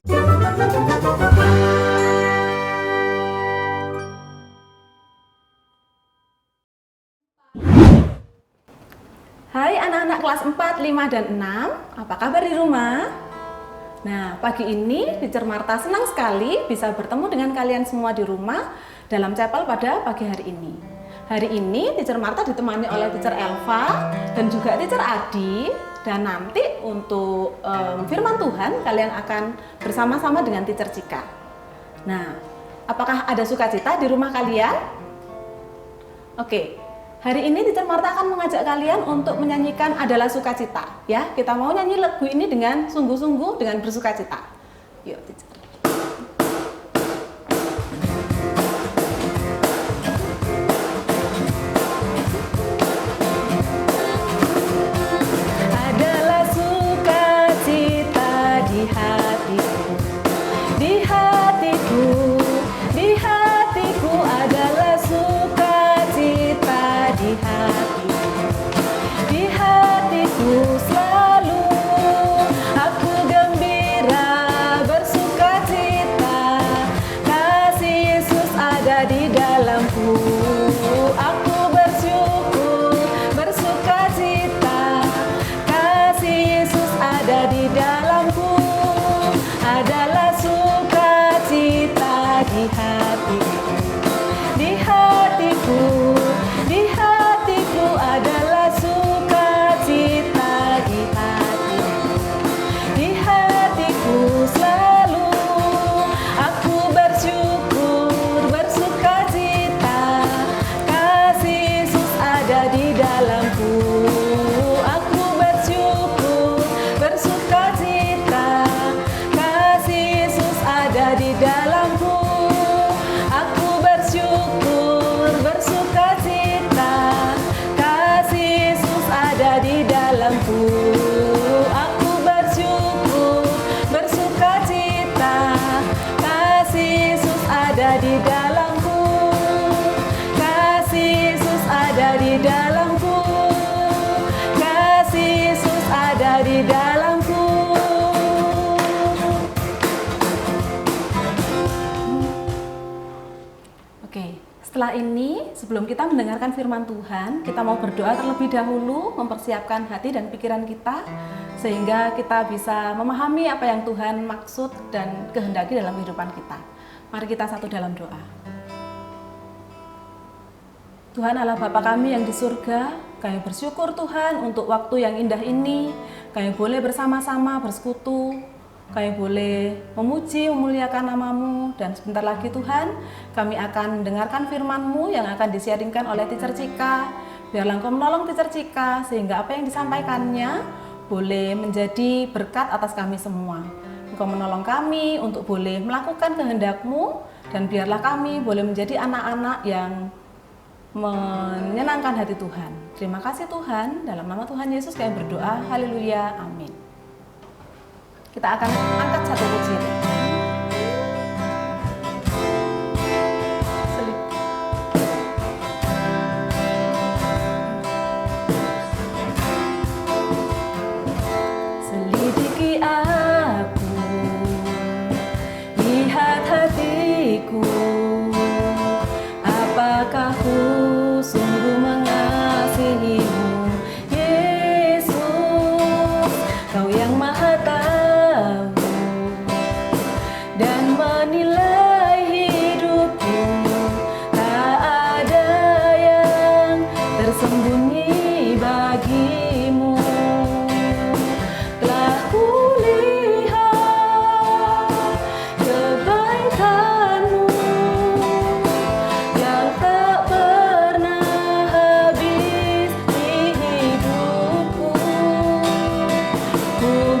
Hai anak-anak kelas 4, 5, dan 6, apa kabar di rumah? Nah, pagi ini Teacher Marta senang sekali bisa bertemu dengan kalian semua di rumah dalam chapel pada pagi hari ini. Hari ini Teacher Marta ditemani oleh Teacher Elva dan juga Teacher Adi. Dan nanti untuk firman Tuhan kalian akan bersama-sama dengan Teacher Cika. Nah, apakah ada sukacita di rumah kalian? Oke. Hari ini Teacher Marta akan mengajak kalian untuk menyanyikan Adalah Sukacita. Ya, kita mau nyanyi lagu ini dengan sungguh-sungguh, dengan bersukacita. Yuk, Teacher. Adalah sukacita di hatiku, di hatiku, di hatiku adalah sukacita di hatiku, di hatiku selalu aku gembira bersukacita, kasih Yesus ada di dalamku, aku bersyukur bersukacita, kasih Yesus ada di dalamku, adalah sukacita di hatiku, di hatiku, di hatiku adalah sukacita di hatiku, di hatiku selalu aku bersyukur bersukacita, kasih Yesus ada di dalamku, aku bersyukur bersukacita, kasih Yesus ada di dalamku, aku bersyukur bersukacita, kasih Yesus ada di dalamku, aku bersyukur bersukacita, kasih Yesus ada di dalamku, kasih Yesus ada di dalamku, kasih Yesus ada di dalamku. Oke, setelah ini, sebelum kita mendengarkan firman Tuhan, kita mau berdoa terlebih dahulu, mempersiapkan hati dan pikiran kita, sehingga kita bisa memahami apa yang Tuhan maksud dan kehendaki dalam kehidupan kita. Mari kita satu dalam doa. Tuhan Allah Bapa kami yang di surga, kami bersyukur Tuhan untuk waktu yang indah ini, kami boleh bersama-sama bersekutu, kami boleh memuji, memuliakan nama-Mu, dan sebentar lagi Tuhan, kami akan mendengarkan firman-Mu yang akan disiaringkan oleh Teacher Cika. Biarlah Engkau menolong Teacher Cika, sehingga apa yang disampaikannya boleh menjadi berkat atas kami semua. Engkau menolong kami untuk boleh melakukan kehendak-Mu, dan biarlah kami boleh menjadi anak-anak yang menyenangkan hati Tuhan. Terima kasih Tuhan, dalam nama Tuhan Yesus kami berdoa, haleluya, amin. Kita akan angkat satu pujian. Selidiki aku, lihat hatiku, apakah ku sungguh mengasihi-Mu, Yesus, Kau yang Maha Tahu dan menilai hidupku, tak ada yang tersembunyi bagi-Mu. Telah kulihat kebaikan-Mu yang tak pernah habis di hidupku. Ku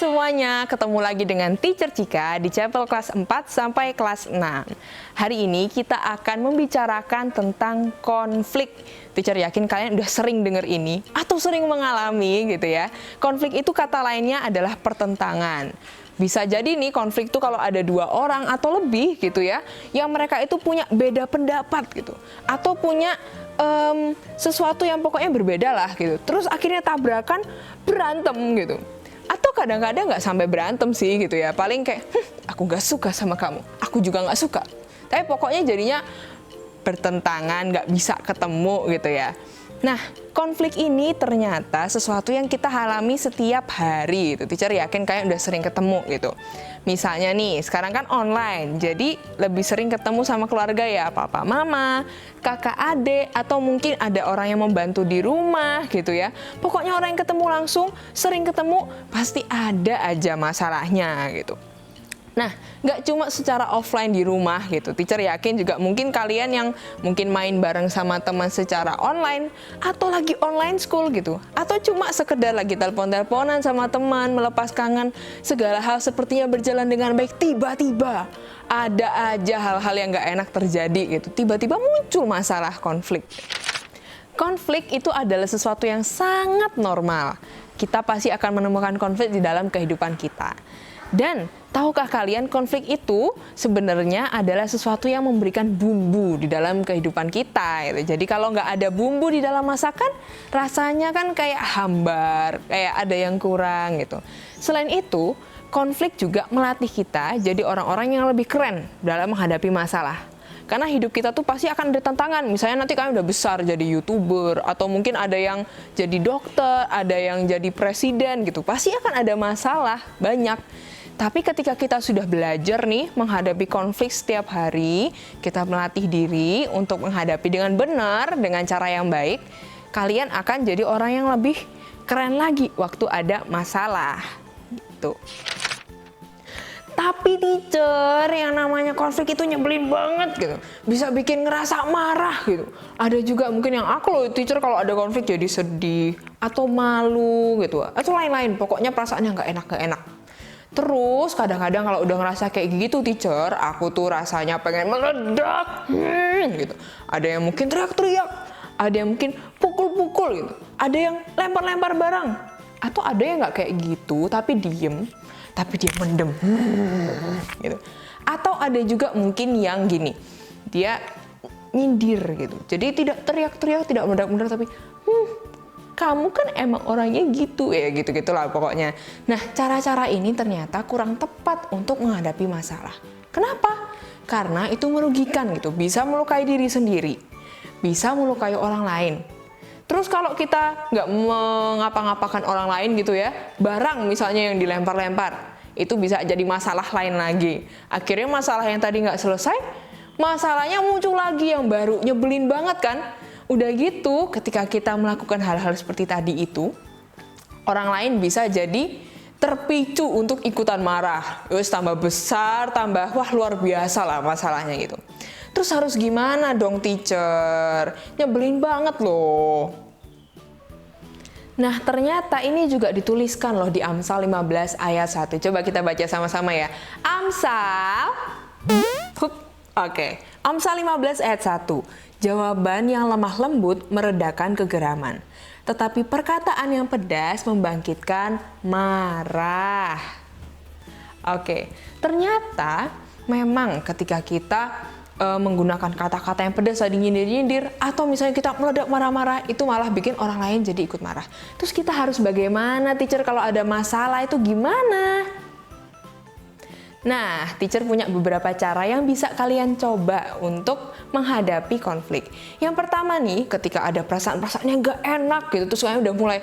semuanya, ketemu lagi dengan Teacher Cika di Chapel kelas 4 sampai kelas 6. Hari ini kita akan membicarakan tentang konflik. Teacher yakin kalian udah sering dengar ini atau sering mengalami gitu ya. Konflik itu kata lainnya adalah pertentangan. Bisa jadi nih konflik itu kalau ada 2 orang atau lebih gitu ya, yang mereka itu punya beda pendapat gitu, atau punya sesuatu yang pokoknya berbeda lah gitu. Terus akhirnya tabrakan, berantem gitu. Atau kadang-kadang nggak sampai berantem sih gitu ya. Paling kayak, aku nggak suka sama kamu, aku juga nggak suka. Tapi pokoknya jadinya bertentangan, nggak bisa ketemu gitu ya. Nah, konflik ini ternyata sesuatu yang kita alami setiap hari gitu. Teacher yakin kayak udah sering ketemu gitu. Misalnya nih, sekarang kan online, jadi lebih sering ketemu sama keluarga ya, papa, mama, kakak, adik, atau mungkin ada orang yang membantu di rumah gitu ya. Pokoknya orang yang ketemu langsung, sering ketemu, pasti ada aja masalahnya gitu. Nah, nggak cuma secara offline di rumah gitu. Teacher yakin juga mungkin kalian yang mungkin main bareng sama teman secara online atau lagi online school gitu. Atau cuma sekedar lagi telepon-teleponan sama teman, melepas kangen, segala hal sepertinya berjalan dengan baik. Tiba-tiba ada aja hal-hal yang nggak enak terjadi gitu. Tiba-tiba muncul masalah konflik. Konflik itu adalah sesuatu yang sangat normal. Kita pasti akan menemukan konflik di dalam kehidupan kita. Dan tahukah kalian konflik itu sebenarnya adalah sesuatu yang memberikan bumbu di dalam kehidupan kita gitu. Jadi kalau nggak ada bumbu di dalam masakan, rasanya kan kayak hambar, kayak ada yang kurang gitu. Selain itu, konflik juga melatih kita jadi orang-orang yang lebih keren dalam menghadapi masalah. Karena hidup kita tuh pasti akan ada tantangan. Misalnya nanti kalian udah besar jadi YouTuber, atau mungkin ada yang jadi dokter, ada yang jadi presiden gitu. Pasti akan ada masalah banyak. Tapi ketika kita sudah belajar nih menghadapi konflik setiap hari, kita melatih diri untuk menghadapi dengan benar, dengan cara yang baik, kalian akan jadi orang yang lebih keren lagi waktu ada masalah. Gitu. Tapi teacher, yang namanya konflik itu nyebelin banget gitu. Bisa bikin ngerasa marah gitu. Ada juga mungkin yang aku loh teacher kalau ada konflik jadi sedih atau malu gitu. Atau lain-lain, pokoknya perasaannya nggak enak. Terus kadang-kadang kalau udah ngerasa kayak gitu teacher, aku tuh rasanya pengen meledak gitu. Ada yang mungkin teriak-teriak, ada yang mungkin pukul-pukul gitu, ada yang lempar-lempar barang. Atau ada yang nggak kayak gitu tapi diem, tapi dia mendem gitu. Atau ada juga mungkin yang gini, dia nyindir gitu. Jadi tidak teriak-teriak, tidak meledak-meledak, tapi kamu kan emang orangnya gitu ya, gitu-gitulah pokoknya. Nah, cara-cara ini ternyata kurang tepat untuk menghadapi masalah. Kenapa? Karena itu merugikan gitu, bisa melukai diri sendiri, bisa melukai orang lain. Terus kalau kita nggak mengapa-ngapakan orang lain gitu ya, barang misalnya yang dilempar-lempar, itu bisa jadi masalah lain lagi. Akhirnya masalah yang tadi nggak selesai, masalahnya muncul lagi yang baru, nyebelin banget kan? Udah gitu, ketika kita melakukan hal-hal seperti tadi itu, orang lain bisa jadi terpicu untuk ikutan marah. Terus tambah besar, tambah wah luar biasa lah masalahnya gitu. Terus harus gimana dong teacher? Nyebelin banget loh. Nah, ternyata ini juga dituliskan loh di Amsal 15 ayat 1. Coba kita baca sama-sama ya. Amsal. Oke. Amsal 15 ayat 1. Jawaban yang lemah lembut meredakan kegeraman, tetapi perkataan yang pedas membangkitkan marah. Oke, ternyata memang ketika kita menggunakan kata-kata yang pedas, tadi nyindir-nyindir, atau misalnya kita meledak marah-marah, itu malah bikin orang lain jadi ikut marah. Terus kita harus bagaimana, teacher, kalau ada masalah itu gimana? Nah, teacher punya beberapa cara yang bisa kalian coba untuk menghadapi konflik. Yang pertama nih, ketika ada perasaan-perasaan yang gak enak gitu, terus kalian udah mulai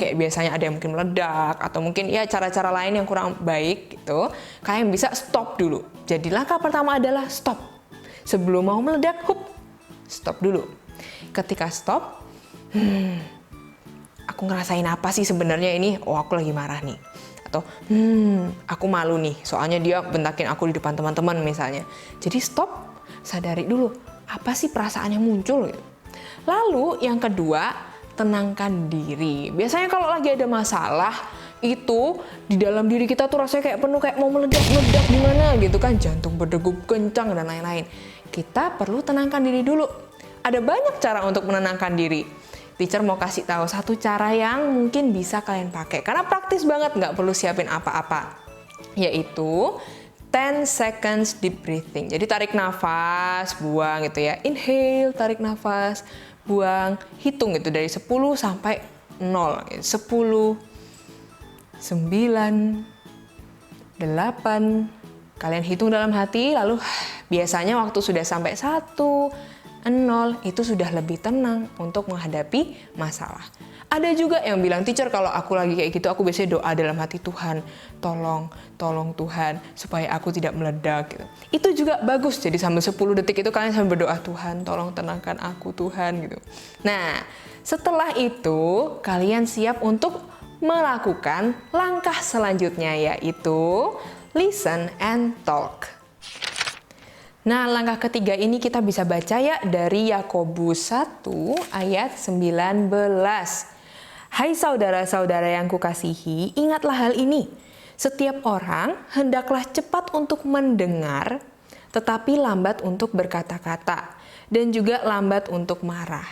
kayak biasanya ada yang mungkin meledak, atau mungkin ya cara-cara lain yang kurang baik gitu, kalian bisa stop dulu. Jadi langkah pertama adalah stop. Sebelum mau meledak, stop dulu. Ketika stop, aku ngerasain apa sih sebenarnya ini? Oh, aku lagi marah nih. Atau aku malu nih, soalnya dia bentakin aku di depan teman-teman misalnya. Jadi stop, sadari dulu apa sih perasaan yang muncul gitu. Lalu yang kedua, tenangkan diri. Biasanya kalau lagi ada masalah, itu di dalam diri kita tuh rasanya kayak penuh, kayak mau meledak-meledak gimana gitu kan, jantung berdegup kencang dan lain-lain. Kita perlu tenangkan diri dulu. Ada banyak cara untuk menenangkan diri. Teacher mau kasih tahu satu cara yang mungkin bisa kalian pakai karena praktis banget, nggak perlu siapin apa-apa, yaitu 10 seconds deep breathing. Jadi tarik nafas, buang gitu ya. Inhale, tarik nafas, buang, hitung gitu dari 10 sampai 0. 10, 9, 8. Kalian hitung dalam hati, lalu biasanya waktu sudah sampai 1, 0, itu sudah lebih tenang untuk menghadapi masalah. Ada juga yang bilang, teacher kalau aku lagi kayak gitu, aku biasanya doa dalam hati, Tuhan, tolong Tuhan, supaya aku tidak meledak. Gitu. Itu juga bagus, jadi sambil 10 detik itu kalian sambil berdoa, Tuhan, tolong tenangkan aku, Tuhan. Gitu. Nah, setelah itu, kalian siap untuk melakukan langkah selanjutnya, yaitu listen and talk. Nah, langkah ketiga ini kita bisa baca ya dari Yakobus 1 ayat 19. Hai saudara-saudara yang kukasihi, ingatlah hal ini. Setiap orang hendaklah cepat untuk mendengar, tetapi lambat untuk berkata-kata, dan juga lambat untuk marah.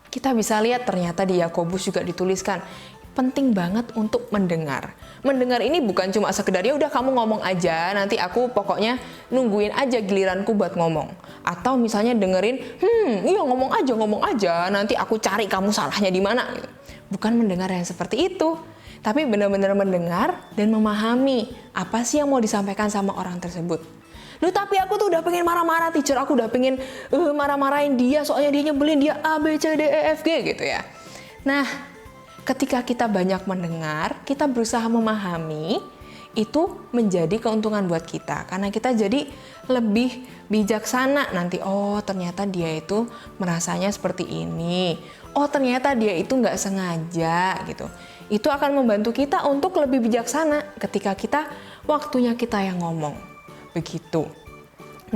Kita bisa lihat ternyata di Yakobus juga dituliskan, penting banget untuk mendengar. Mendengar ini bukan cuma sekedar ya udah kamu ngomong aja, nanti aku pokoknya nungguin aja giliranku buat ngomong. Atau misalnya dengerin, iya ngomong aja, nanti aku cari kamu salahnya di mana. Bukan mendengar yang seperti itu, tapi benar-benar mendengar dan memahami apa sih yang mau disampaikan sama orang tersebut. Loh tapi aku tuh udah pengen marah-marah teacher, aku udah pengen marah-marahin dia soalnya dia nyebelin, dia A, B, C, D, E, F, G gitu ya. Nah, ketika kita banyak mendengar, kita berusaha memahami, itu menjadi keuntungan buat kita. Karena kita jadi lebih bijaksana nanti, oh ternyata dia itu merasanya seperti ini. Oh ternyata dia itu nggak sengaja gitu. Itu akan membantu kita untuk lebih bijaksana ketika waktunya kita yang ngomong. Begitu.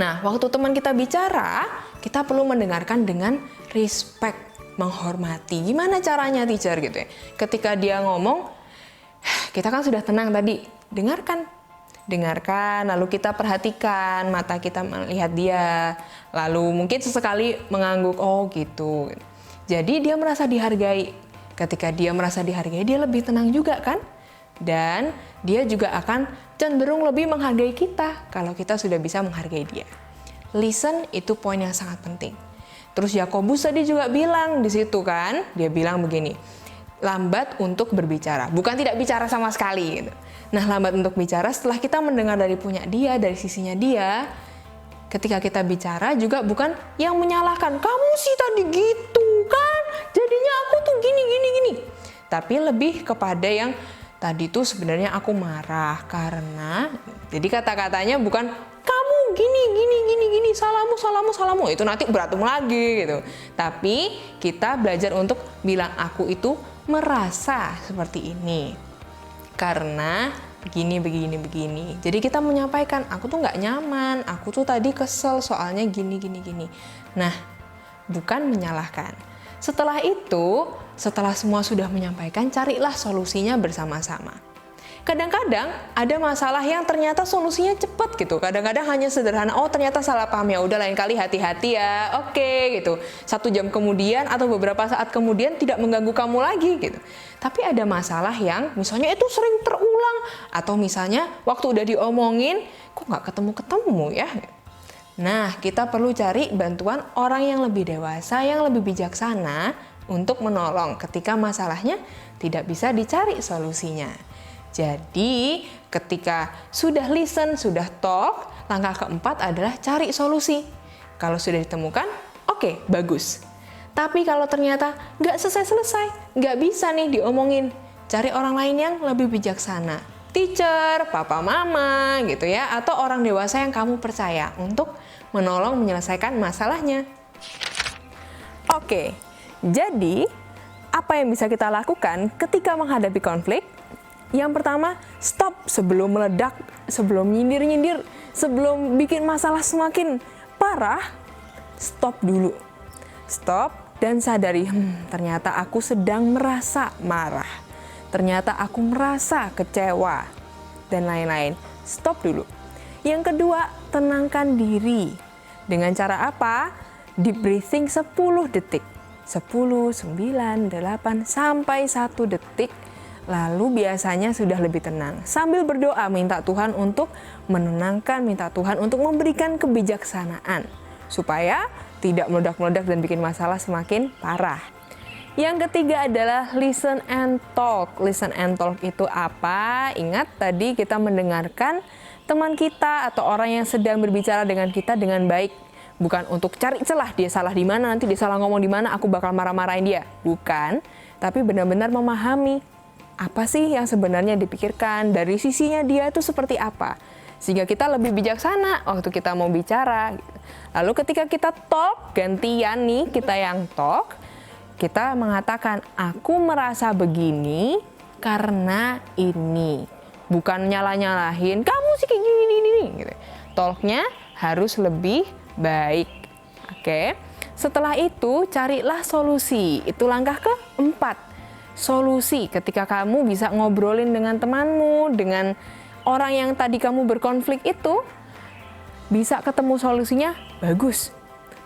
Nah, waktu teman kita bicara, kita perlu mendengarkan dengan respect, menghormati. Gimana caranya teacher gitu ya? Ketika dia ngomong, kita kan sudah tenang tadi. Dengarkan, lalu kita perhatikan, mata kita melihat dia. Lalu mungkin sesekali mengangguk, oh gitu. Jadi dia merasa dihargai. Ketika dia merasa dihargai, dia lebih tenang juga kan? Dan dia juga akan cenderung lebih menghargai kita kalau kita sudah bisa menghargai dia. Listen itu poin yang sangat penting. Terus Yakobus tadi juga bilang di situ kan, dia bilang begini, lambat untuk berbicara, bukan tidak bicara sama sekali. Gitu. Nah, lambat untuk bicara setelah kita mendengar dari dari sisinya dia, ketika kita bicara juga bukan yang menyalahkan, kamu sih tadi gitu kan, jadinya aku tuh gini. Tapi lebih kepada yang tadi tuh sebenarnya aku marah karena, jadi kata-katanya bukan kamu gini, salamu, itu nanti berantem lagi gitu. Tapi kita belajar untuk bilang aku itu merasa seperti ini karena begini. Jadi kita menyampaikan aku tuh nggak nyaman, aku tuh tadi kesel soalnya gini. Nah, bukan menyalahkan. Setelah itu, setelah semua sudah menyampaikan, carilah solusinya bersama-sama. Kadang-kadang ada masalah yang ternyata solusinya cepat gitu. Kadang-kadang hanya sederhana, oh ternyata salah paham, ya udah lain kali hati-hati ya, oke gitu. 1 jam kemudian atau beberapa saat kemudian tidak mengganggu kamu lagi gitu. Tapi ada masalah yang misalnya itu sering terulang, atau misalnya waktu udah diomongin, kok nggak ketemu-ketemu ya. Nah, kita perlu cari bantuan orang yang lebih dewasa, yang lebih bijaksana untuk menolong ketika masalahnya tidak bisa dicari solusinya. Jadi, ketika sudah listen, sudah talk, langkah keempat adalah cari solusi. Kalau sudah ditemukan, oke, bagus. Tapi kalau ternyata nggak selesai-selesai, nggak bisa nih diomongin, cari orang lain yang lebih bijaksana. Teacher, papa, mama, gitu ya, atau orang dewasa yang kamu percaya untuk menolong menyelesaikan masalahnya. Oke, jadi apa yang bisa kita lakukan ketika menghadapi konflik? Yang pertama, stop sebelum meledak, sebelum nyindir-nyindir, sebelum bikin masalah semakin parah, stop dulu. Stop dan sadari, ternyata aku sedang merasa marah. ternyata aku merasa kecewa, dan lain-lain. Stop dulu. Yang kedua, tenangkan diri. Dengan cara apa? Deep breathing 10 detik. 10, 9, 8, sampai 1 detik. Lalu biasanya sudah lebih tenang. Sambil berdoa minta Tuhan untuk menenangkan, minta Tuhan untuk memberikan kebijaksanaan. Supaya tidak meledak-meledak dan bikin masalah semakin parah. Yang ketiga adalah listen and talk. Listen and talk itu apa? Ingat tadi kita mendengarkan teman kita atau orang yang sedang berbicara dengan kita dengan baik. Bukan untuk cari celah, dia salah di mana, nanti dia salah ngomong di mana, aku bakal marah-marahin dia. Bukan, tapi benar-benar memahami apa sih yang sebenarnya dipikirkan, dari sisinya dia itu seperti apa. Sehingga kita lebih bijaksana waktu kita mau bicara. Lalu ketika kita talk, gantian nih kita yang talk, kita mengatakan, aku merasa begini karena ini. Bukan nyalah-nyalahin, kamu sih kayak gini. Gitu. Talknya harus lebih baik. Oke. Setelah itu, carilah solusi. Itu langkah keempat. Solusi ketika kamu bisa ngobrolin dengan temanmu, dengan orang yang tadi kamu berkonflik itu, bisa ketemu solusinya, bagus.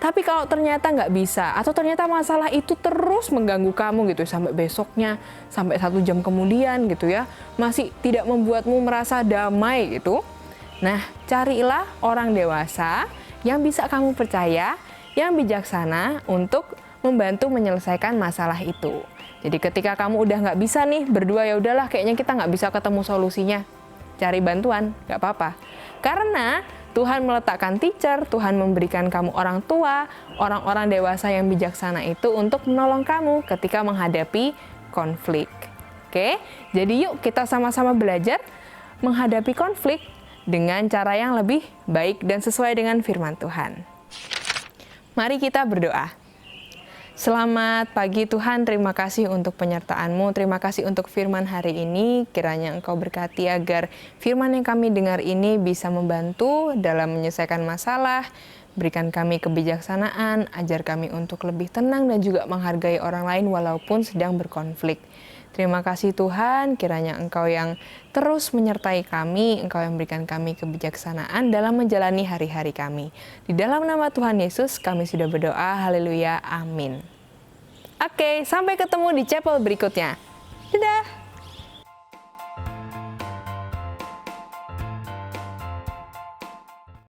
Tapi kalau ternyata nggak bisa, atau ternyata masalah itu terus mengganggu kamu gitu, sampai besoknya, sampai 1 jam kemudian gitu ya, masih tidak membuatmu merasa damai gitu. Nah, carilah orang dewasa yang bisa kamu percaya, yang bijaksana untuk membantu menyelesaikan masalah itu. Jadi ketika kamu udah nggak bisa nih, berdua ya udahlah, kayaknya kita nggak bisa ketemu solusinya. Cari bantuan, nggak apa-apa. Karena Tuhan meletakkan teacher, Tuhan memberikan kamu orang tua, orang-orang dewasa yang bijaksana itu untuk menolong kamu ketika menghadapi konflik. Oke, jadi yuk kita sama-sama belajar menghadapi konflik dengan cara yang lebih baik dan sesuai dengan firman Tuhan. Mari kita berdoa. Selamat pagi Tuhan, terima kasih untuk penyertaan-Mu, terima kasih untuk firman hari ini, kiranya Engkau berkati agar firman yang kami dengar ini bisa membantu dalam menyelesaikan masalah, berikan kami kebijaksanaan, ajar kami untuk lebih tenang dan juga menghargai orang lain walaupun sedang berkonflik. Terima kasih Tuhan, kiranya Engkau yang terus menyertai kami, Engkau yang berikan kami kebijaksanaan dalam menjalani hari-hari kami. Di dalam nama Tuhan Yesus kami sudah berdoa, haleluya, amin. Oke, sampai ketemu di chapel berikutnya. Dadah!